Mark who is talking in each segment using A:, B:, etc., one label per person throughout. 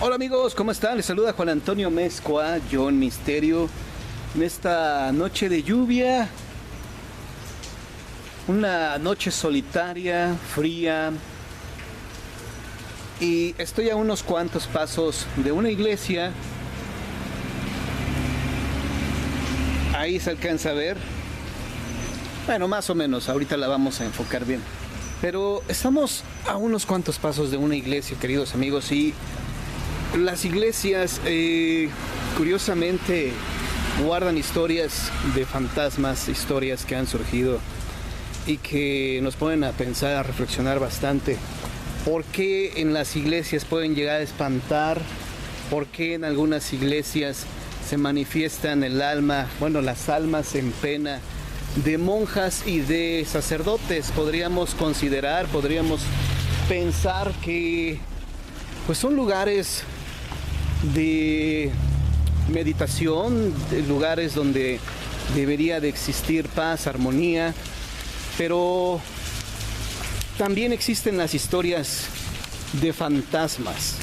A: Hola amigos, ¿cómo están? Les saluda Juan Antonio Mezcua, John Misterio, en esta noche de lluvia, una noche solitaria, fría, y estoy a unos cuantos pasos de una iglesia. Ahí se alcanza a ver, bueno, más o menos, ahorita la vamos a enfocar bien, pero estamos a unos cuantos pasos de una iglesia, queridos amigos, y las iglesias, curiosamente, guardan historias de fantasmas, historias que han surgido y que nos ponen a pensar, a reflexionar bastante. ¿Por qué en las iglesias pueden llegar a espantar? ¿Por qué en algunas iglesias se manifiestan el alma, las almas en pena de monjas y de sacerdotes? Podríamos considerar, podríamos pensar que pues son lugares de meditación, de lugares donde debería de existir paz, armonía, pero también existen las historias de fantasmas.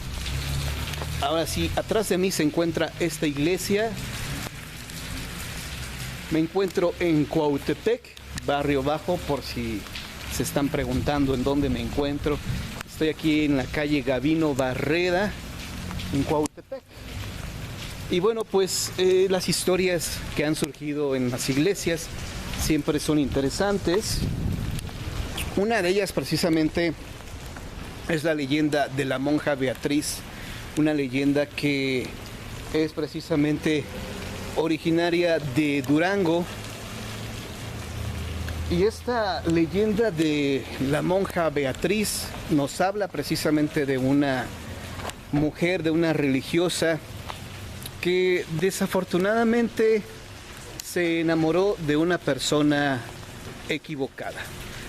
A: Ahora sí, atrás de mí se encuentra esta iglesia. Me encuentro en Cuautepec, Barrio Bajo, por si se están preguntando en dónde me encuentro. Estoy aquí en la calle Gavino Barreda, en Cuautepec. Y bueno, pues las historias que han surgido en las iglesias siempre son interesantes. Una de ellas precisamente es la leyenda de la monja Beatriz, una leyenda que es precisamente originaria de Durango. Y esta leyenda de la monja Beatriz nos habla precisamente de una mujer, de una religiosa que desafortunadamente se enamoró de una persona equivocada.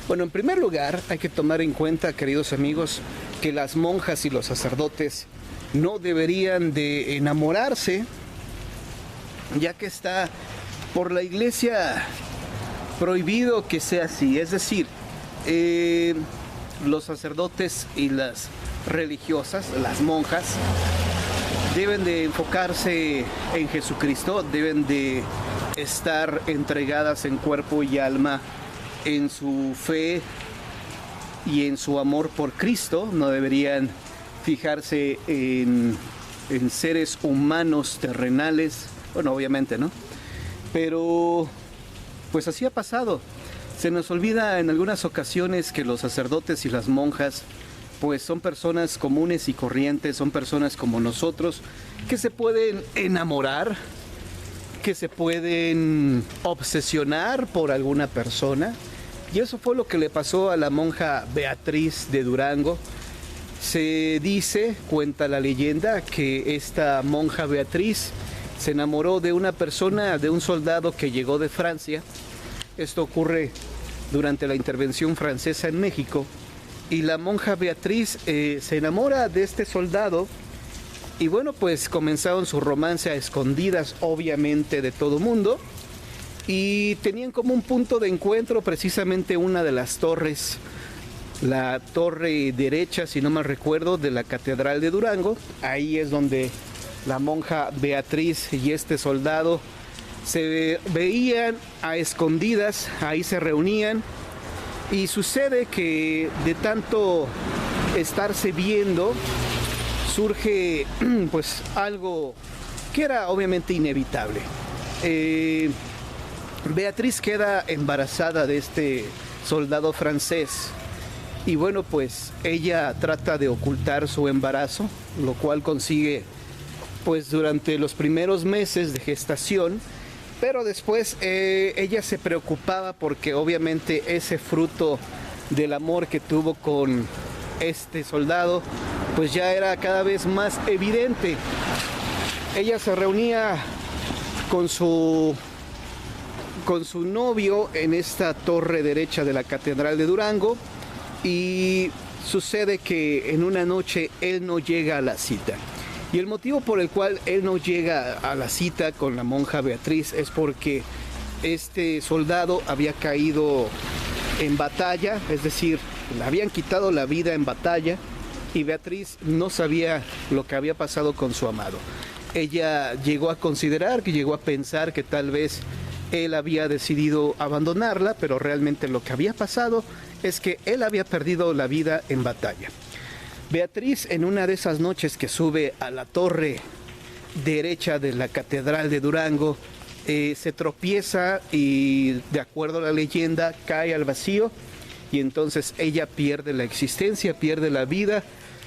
A: Bueno, en primer lugar hay que tomar en cuenta, queridos amigos, que las monjas y los sacerdotes no deberían de enamorarse, ya que está por la iglesia prohibido que sea así. Es decir, los sacerdotes y las religiosas, las monjas, deben de enfocarse en Jesucristo, deben de estar entregadas en cuerpo y alma en su fe y en su amor por Cristo. No deberían fijarse en seres humanos terrenales, obviamente, ¿no? Pero pues así ha pasado. Se nos olvida en algunas ocasiones que los sacerdotes y las monjas pues son personas comunes y corrientes, son personas como nosotros, que se pueden enamorar, que se pueden obsesionar por alguna persona. Y eso fue lo que le pasó a la monja Beatriz de Durango. Se dice, cuenta la leyenda, que esta monja Beatriz se enamoró de una persona, de un soldado que llegó de Francia. Esto ocurre durante la intervención francesa en México. Y la monja Beatriz se enamora de este soldado. Y bueno, pues comenzaron su romance a escondidas, obviamente, de todo mundo. Y tenían como un punto de encuentro precisamente una de las torres, la torre derecha, si no mal recuerdo, de la Catedral de Durango. Ahí es donde la monja Beatriz y este soldado se veían a escondidas, ahí se reunían. Y sucede que de tanto estarse viendo, surge pues algo que era obviamente inevitable. Beatriz queda embarazada de este soldado francés. Y bueno, pues ella trata de ocultar su embarazo, lo cual consigue pues durante los primeros meses de gestación. Pero después ella se preocupaba porque obviamente ese fruto del amor que tuvo con este soldado pues ya era cada vez más evidente. Ella se reunía con su novio en esta torre derecha de la Catedral de Durango y sucede que en una noche él no llega a la cita. Y el motivo por el cual él no llega a la cita con la monja Beatriz es porque este soldado había caído en batalla, es decir, le habían quitado la vida en batalla y Beatriz no sabía lo que había pasado con su amado. Ella llegó a considerar, que llegó a pensar que tal vez él había decidido abandonarla, pero realmente lo que había pasado es que él había perdido la vida en batalla. Beatriz, en una de esas noches que sube a la torre derecha de la Catedral de Durango, se tropieza y, de acuerdo a la leyenda, cae al vacío y entonces ella pierde la existencia, pierde la vida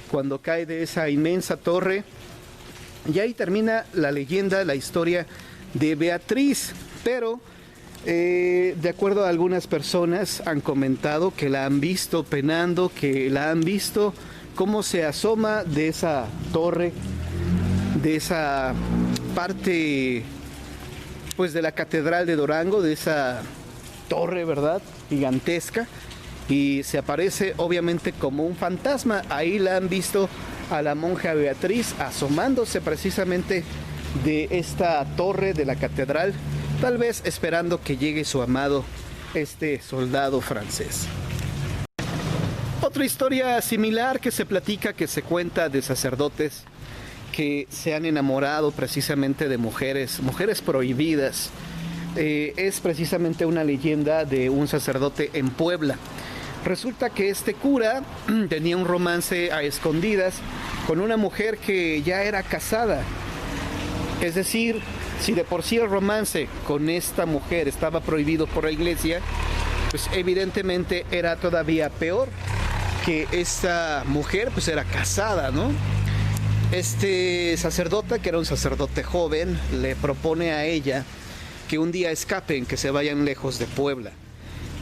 A: cuando cae de esa inmensa torre. Y ahí termina la leyenda, la historia de Beatriz, pero de acuerdo a algunas personas han comentado que la han visto penando, que la han visto cómo se asoma de esa torre, de esa parte pues de la Catedral de Durango, de esa torre, ¿verdad?, gigantesca, y se aparece obviamente como un fantasma. Ahí la han visto a la monja Beatriz asomándose precisamente de esta torre de la catedral, tal vez esperando que llegue su amado, este soldado francés. Otra historia similar que se platica, que se cuenta de sacerdotes que se han enamorado precisamente de mujeres prohibidas, es precisamente una leyenda de un sacerdote en Puebla. Resulta que este cura tenía un romance a escondidas con una mujer que ya era casada. Es decir, si de por sí el romance con esta mujer estaba prohibido por la iglesia, pues evidentemente era todavía peor, que esta mujer pues era casada, ¿no? Este sacerdote, que era un sacerdote joven, le propone a ella que un día escapen, que se vayan lejos de Puebla.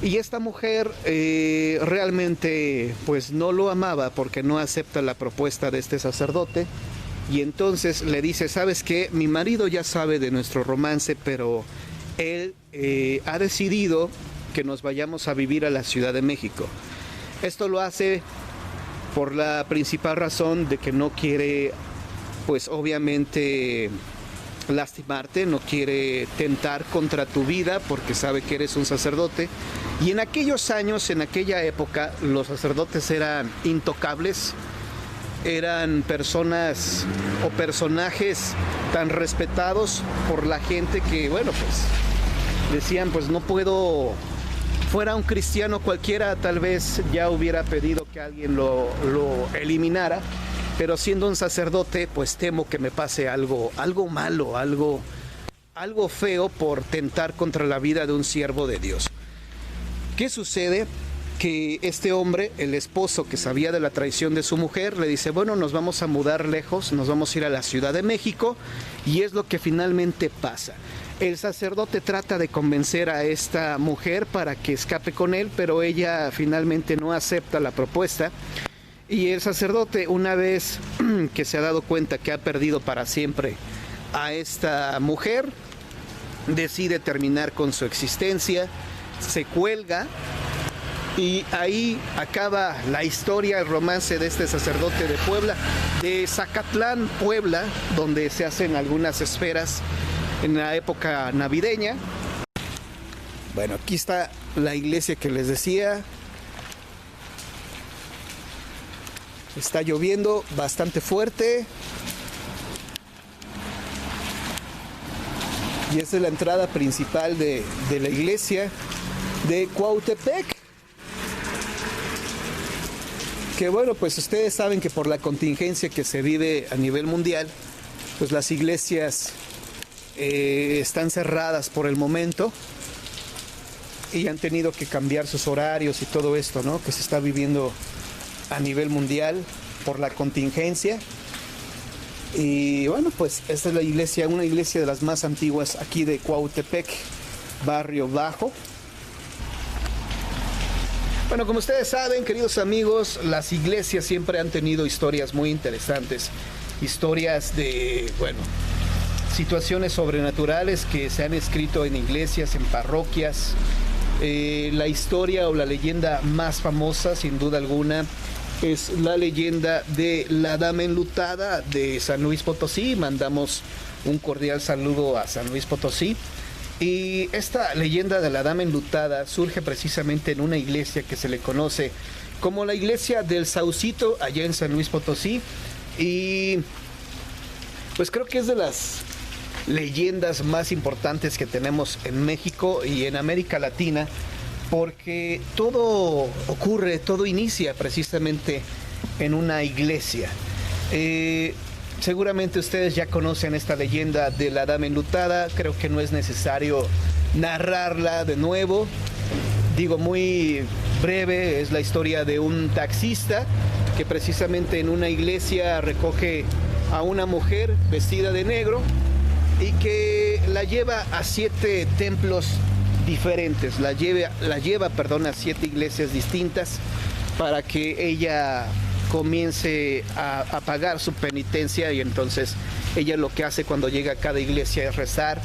A: Y esta mujer realmente pues no lo amaba porque no acepta la propuesta de este sacerdote. Y entonces le dice, ¿sabes qué? Mi marido ya sabe de nuestro romance, pero él ha decidido que nos vayamos a vivir a la Ciudad de México. Esto lo hace por la principal razón de que no quiere, pues obviamente, lastimarte, no quiere tentar contra tu vida porque sabe que eres un sacerdote. Y en aquellos años, en aquella época, los sacerdotes eran intocables, eran personas o personajes tan respetados por la gente que, bueno, pues decían, pues no puedo, fuera un cristiano cualquiera, tal vez ya hubiera pedido que alguien lo eliminara, pero siendo un sacerdote, pues temo que me pase algo malo, algo feo por tentar contra la vida de un siervo de Dios. ¿Qué sucede? Que este hombre, el esposo que sabía de la traición de su mujer, le dice, bueno, nos vamos a mudar lejos, nos vamos a ir a la Ciudad de México, y es lo que finalmente pasa. El sacerdote trata de convencer a esta mujer para que escape con él, pero ella finalmente no acepta la propuesta. Y el sacerdote, una vez que se ha dado cuenta que ha perdido para siempre a esta mujer, decide terminar con su existencia, se cuelga, y ahí acaba la historia, el romance de este sacerdote de Puebla, de Zacatlán, Puebla, donde se hacen algunas esferas en la época navideña. Bueno, aquí está la iglesia que les decía. Está lloviendo bastante fuerte. Y esta es la entrada principal de la iglesia de Cuautepec. Que bueno, pues ustedes saben que por la contingencia que se vive a nivel mundial, pues las iglesias están cerradas por el momento y han tenido que cambiar sus horarios y todo esto, ¿no?, que se está viviendo a nivel mundial por la contingencia. Y bueno, pues esta es la iglesia, una iglesia de las más antiguas aquí de Cuautepec, Barrio Bajo. Bueno, como ustedes saben, queridos amigos, las iglesias siempre han tenido historias muy interesantes, historias de, bueno, situaciones sobrenaturales que se han escrito en iglesias, en parroquias. La historia o la leyenda más famosa, sin duda alguna, es la leyenda de la Dama Enlutada de San Luis Potosí. Mandamos un cordial saludo a San Luis Potosí. Y esta leyenda de la Dama Enlutada surge precisamente en una iglesia que se le conoce como la iglesia del Saucito, allá en San Luis Potosí. Y pues creo que es de las leyendas más importantes que tenemos en México y en América Latina, porque todo ocurre, todo inicia precisamente en una iglesia. Seguramente ustedes ya conocen esta leyenda de la dama enlutada, creo que no es necesario narrarla de nuevo. Digo, muy breve, es la historia de un taxista que precisamente en una iglesia recoge a una mujer vestida de negro y que la lleva a 7 templos diferentes, la lleva, a 7 iglesias distintas para que ella comience a pagar su penitencia. Y entonces ella lo que hace cuando llega a cada iglesia es rezar,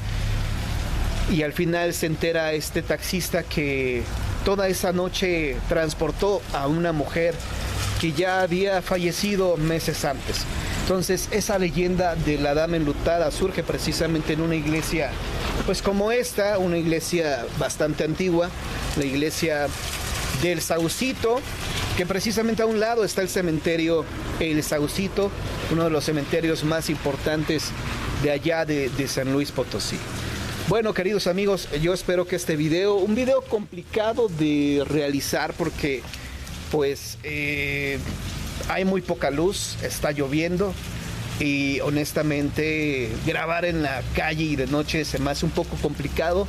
A: y al final se entera este taxista que toda esa noche transportó a una mujer que ya había fallecido meses antes. Entonces esa leyenda de la dama enlutada surge precisamente en una iglesia pues como esta, una iglesia bastante antigua, la iglesia del Saucito, que precisamente a un lado está el cementerio El Saucito, uno de los cementerios más importantes de allá de San Luis Potosí. Bueno, queridos amigos, yo espero que este video, un video complicado de realizar porque pues hay muy poca luz, está lloviendo y honestamente grabar en la calle y de noche se me hace un poco complicado,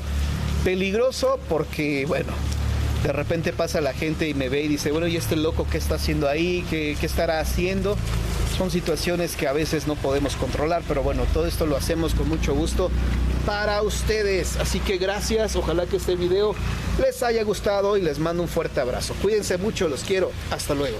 A: peligroso porque bueno, de repente pasa la gente y me ve y dice, bueno, ¿y este loco qué está haciendo ahí? ¿Qué estará haciendo? Son situaciones que a veces no podemos controlar, pero bueno, todo esto lo hacemos con mucho gusto para ustedes. Así que gracias, ojalá que este video les haya gustado y les mando un fuerte abrazo. Cuídense mucho, los quiero. Hasta luego.